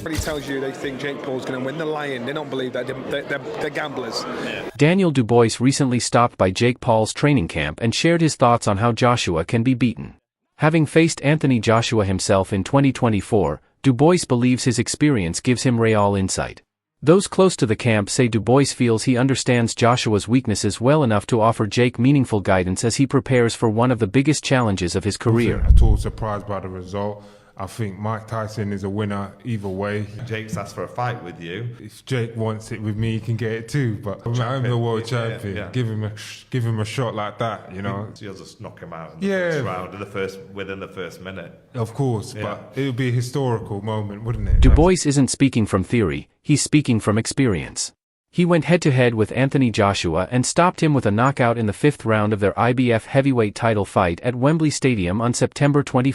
Really tells you they think Jake Paul's going to win. They're lying. They don't believe that. They're gamblers. Yeah. Daniel Dubois recently stopped by Jake Paul's training camp and shared his thoughts on how Joshua can be beaten. Having faced Anthony Joshua himself in 2024, Dubois believes his experience gives him real insight. Those close to the camp say Dubois feels he understands Joshua's weaknesses well enough to offer Jake meaningful guidance as he prepares for one of the biggest challenges of his career. I wasn't at all surprised by the result. I think Mike Tyson is a winner either way. Jake's asked for a fight with you. If Jake wants it with me, he can get it too. But I'm the world champion. Yeah. Give him a shot like that, you know. You'll just knock him out in the first round, within the first minute. Of course, but it would be a historical moment, wouldn't it? Dubois isn't speaking from theory, he's speaking from experience. He went head-to-head with Anthony Joshua and stopped him with a knockout in the 5th round of their IBF heavyweight title fight at Wembley Stadium on September 21,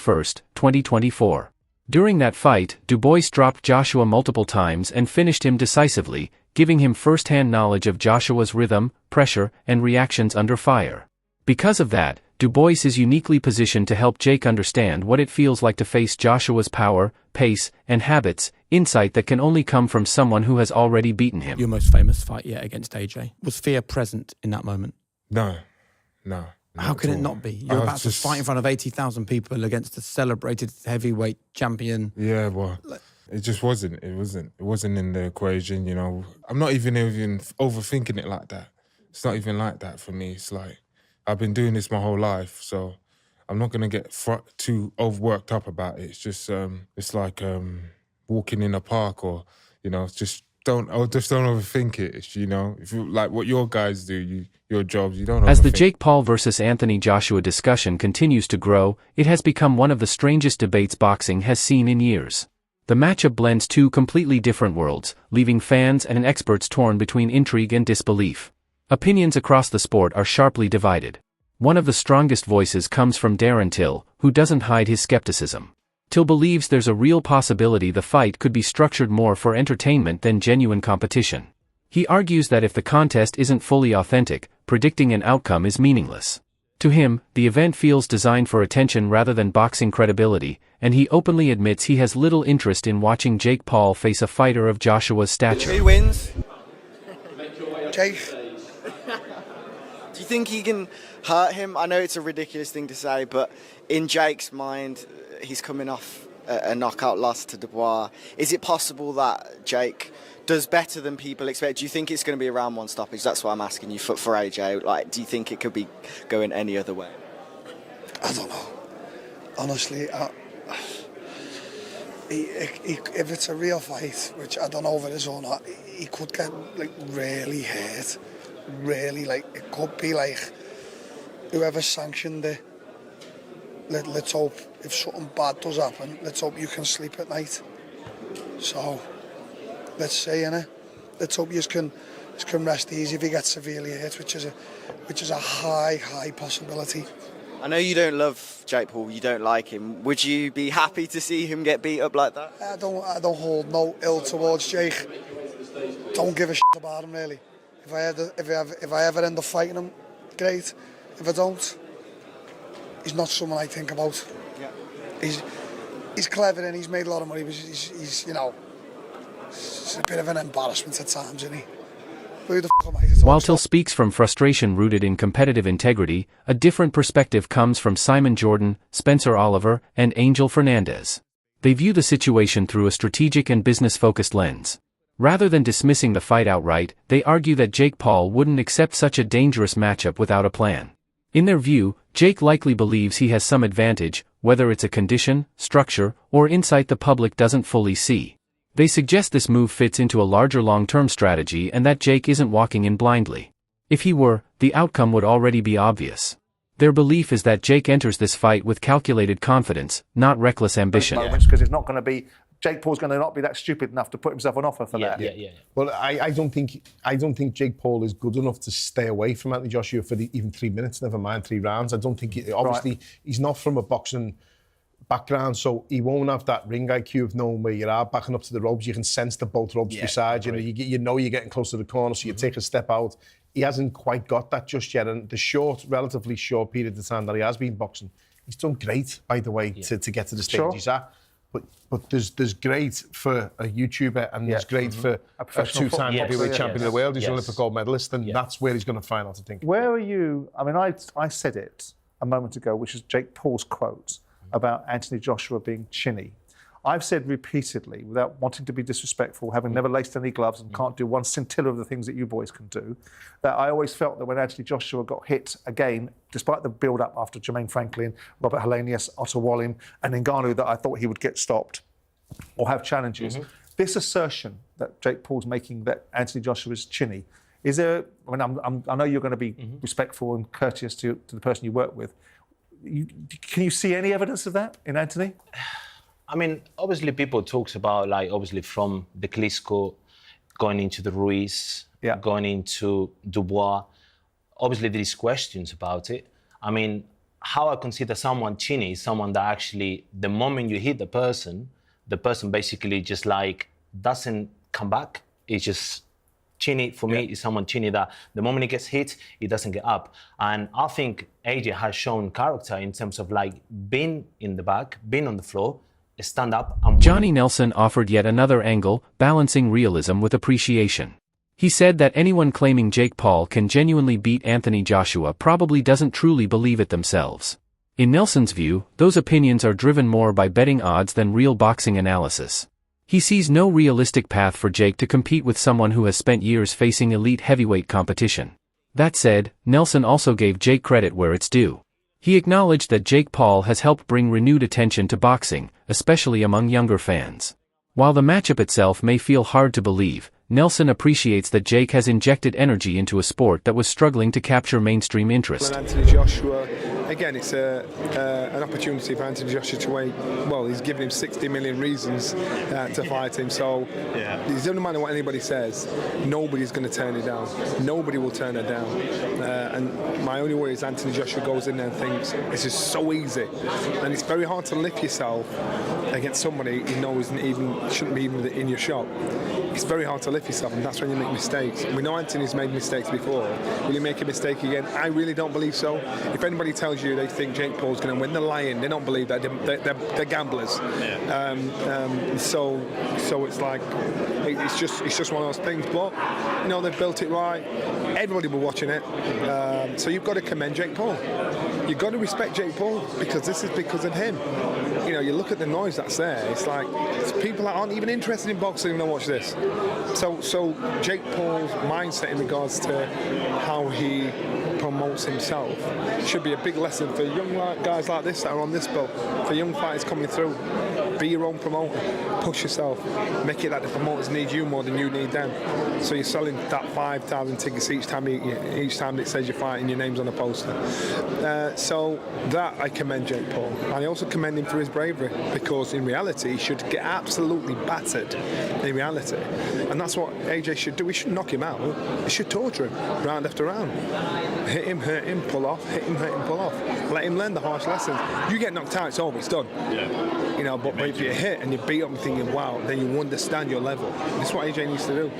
2024. During that fight, Dubois dropped Joshua multiple times and finished him decisively, giving him first-hand knowledge of Joshua's rhythm, pressure, and reactions under fire. Because of that, Dubois is uniquely positioned to help Jake understand what it feels like to face Joshua's power, pace, and habits, insight that can only come from someone who has already beaten him. Your most famous fight yet against AJ. Was fear present in that moment? No. How can it not be? You're about to fight in front of 80,000 people against a celebrated heavyweight champion. Yeah, well, it just wasn't. It wasn't in the equation, you know. I'm not even overthinking it like that. It's not even like that for me. It's like, I've been doing this my whole life, so I'm not going to get too overworked up about it. It's just, it's like walking in a park or, you know, just don't overthink it. It's, you know, if you like what your guys do, your jobs, you don't overthink. As the Jake Paul versus Anthony Joshua discussion continues to grow, it has become one of the strangest debates boxing has seen in years. The matchup blends two completely different worlds, leaving fans and experts torn between intrigue and disbelief. Opinions across the sport are sharply divided. One of the strongest voices comes from Darren Till, who doesn't hide his skepticism. Till believes there's a real possibility the fight could be structured more for entertainment than genuine competition. He argues that if the contest isn't fully authentic, predicting an outcome is meaningless. To him, the event feels designed for attention rather than boxing credibility, and he openly admits he has little interest in watching Jake Paul face a fighter of Joshua's stature. Who wins? Jake. Do you think he can hurt him? I know it's a ridiculous thing to say, but in Jake's mind, he's coming off a knockout loss to Dubois. Is it possible that Jake does better than people expect? Do you think it's going to be a round one stoppage? That's what I'm asking you for AJ. Like, do you think it could be going any other way? I don't know. Honestly, if it's a real fight, which I don't know if it is or not, he could get like really hurt. Really, like it could be like whoever sanctioned it. Let's hope if something bad does happen, let's hope you can sleep at night. So let's say, innit? Let's hope you can rest easy if he gets severely hurt, which is a high possibility. I know you don't love Jake Paul, you don't like him. Would you be happy to see him get beat up like that? I don't hold no ill towards Jake. Don't give a shit about him really. If I ever end up fighting him, great. If I don't, he's not someone I think about. Yeah. He's clever and he's made a lot of money, but he's you know, it's a bit of an embarrassment at times, isn't he? Who the f*** am I to talk While to? Till speaks from frustration rooted in competitive integrity, a different perspective comes from Simon Jordan, Spencer Oliver, and Angel Fernandez. They view the situation through a strategic and business-focused lens. Rather than dismissing the fight outright, they argue that Jake Paul wouldn't accept such a dangerous matchup without a plan. In their view, Jake likely believes he has some advantage, whether it's a condition, structure, or insight the public doesn't fully see. They suggest this move fits into a larger long-term strategy and that Jake isn't walking in blindly. If he were, the outcome would already be obvious. Their belief is that Jake enters this fight with calculated confidence, not reckless ambition. Because it's not going to be. Jake Paul's going to not be that stupid enough to put himself on offer for that. Yeah. Well, I don't think Jake Paul is good enough to stay away from Anthony Joshua for even 3 minutes, never mind 3 rounds. I don't think, he's not from a boxing background, so he won't have that ring IQ of knowing where you are, backing up to the ropes. You can sense the both ropes beside you. You know you're getting close to the corner, so you take a step out. He hasn't quite got that just yet, and the relatively short period of time that he has been boxing, he's done great, by the way, to get to the stage he's at. But there's great for a YouTuber and there's great for a two-time heavyweight champion of the world. He's an Olympic gold medalist, and that's where he's going to find out, I think. Where are you? I mean, I said it a moment ago, which is Jake Paul's quote about Anthony Joshua being chinny. I've said repeatedly, without wanting to be disrespectful, having never laced any gloves and can't do one scintilla of the things that you boys can do, that I always felt that when Anthony Joshua got hit again, despite the build-up after Jermaine Franklin, Robert Helenius, Otto Wallin and Ngannou, that I thought he would get stopped or have challenges. This assertion that Jake Paul's making that Anthony Joshua is chinny, is there, I mean, I know you're going to be respectful and courteous to the person you work with. Can you see any evidence of that in Anthony? I mean, obviously people talks about, like, obviously from the Klitschko going into the Ruiz, going into Dubois. Obviously there is questions about it. I mean, how I consider someone chinny is someone that actually, the moment you hit the person basically just like doesn't come back. It's just chinny for me is someone chinny that the moment he gets hit, he doesn't get up. And I think AJ has shown character in terms of like being in the back, being on the floor, stand up. Johnny Nelson offered yet another angle, balancing realism with appreciation. He said that anyone claiming Jake Paul can genuinely beat Anthony Joshua probably doesn't truly believe it themselves. In Nelson's view, those opinions are driven more by betting odds than real boxing analysis. He sees no realistic path for Jake to compete with someone who has spent years facing elite heavyweight competition. That said, Nelson also gave Jake credit where it's due. He acknowledged that Jake Paul has helped bring renewed attention to boxing, especially among younger fans. While the matchup itself may feel hard to believe, Nelson appreciates that Jake has injected energy into a sport that was struggling to capture mainstream interest. Anthony Joshua, again, it's an opportunity for Anthony Joshua to wait. Well, he's given him 60 million reasons to fight him, so it doesn't matter what anybody says, nobody's going to turn it down. Nobody will turn it down. And my only worry is Anthony Joshua goes in there and thinks it's just so easy. And it's very hard to lift yourself against somebody you know shouldn't be even in your shop. It's very hard to lift yourself, and that's when you make mistakes. We know Anthony's made mistakes before. Will he make a mistake again? I really don't believe so. If anybody tells you they think Jake Paul's going to win the Lion, they don't believe that. They're gamblers. So it's like it's just one of those things. But you know, they've built it right. Everybody will be watching it. So you've got to commend Jake Paul. You've got to respect Jake Paul because this is because of him. You know, you look at the noise that's there. It's like it's people that aren't even interested in boxing and watch this. So Jake Paul's mindset in regards to how he promotes himself should be a big lesson for young guys like this that are on this boat. For young fighters coming through, be your own promoter, push yourself, make it that the promoters need you more than you need them. So you're selling that 5,000 tickets each time it says you're fighting, your name's on a poster. So that I commend Jake Paul. And I also commend him for his bravery because in reality he should get absolutely battered in reality. And that's what AJ should do. We shouldn't knock him out. We should torture him round after round. Hit him, hurt him, pull off. Hit him, hurt him, pull off. Let him learn the harsh lessons. You get knocked out, it's over, it's done. You know, but if you hit and you beat up and thinking, wow, then you understand your level. That's what AJ needs to do.